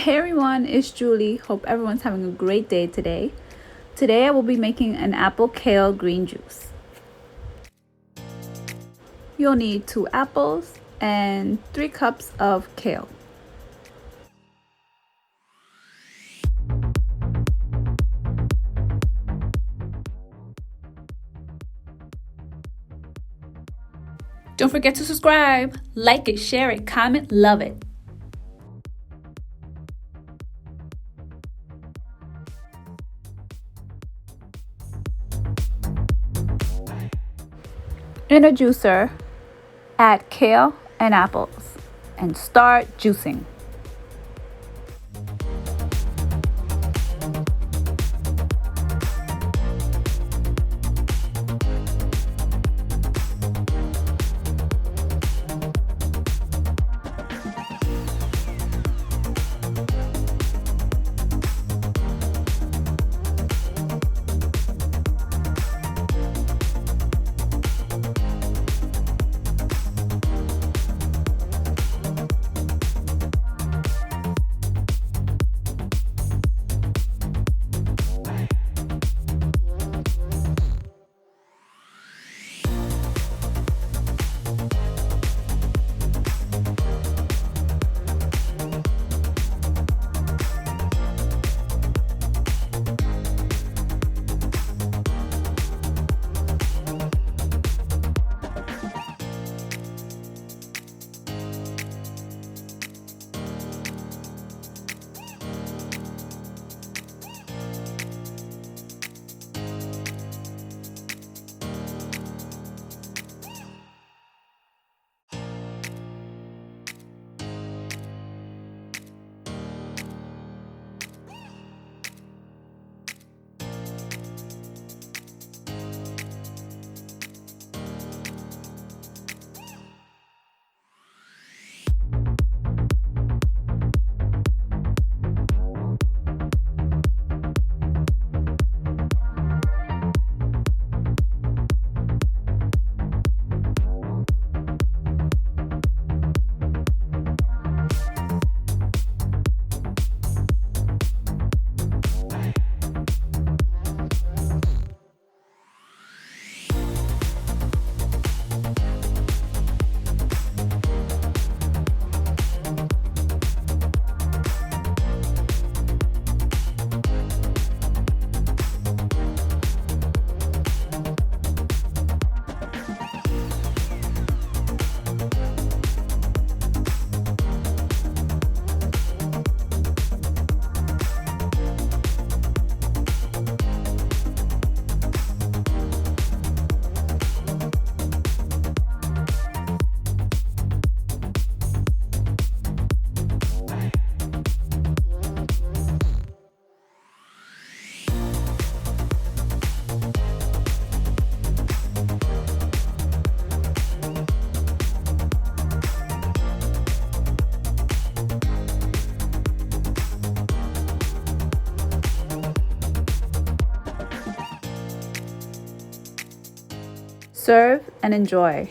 Hey everyone, it's Julie. Hope everyone's having a great day today. Today I will be making an apple kale green juice. You'll need 2 apples and 3 cups of kale. Don't forget to subscribe, like it, share it, comment, love it. In a juicer, add kale and apples and start juicing. Serve and enjoy.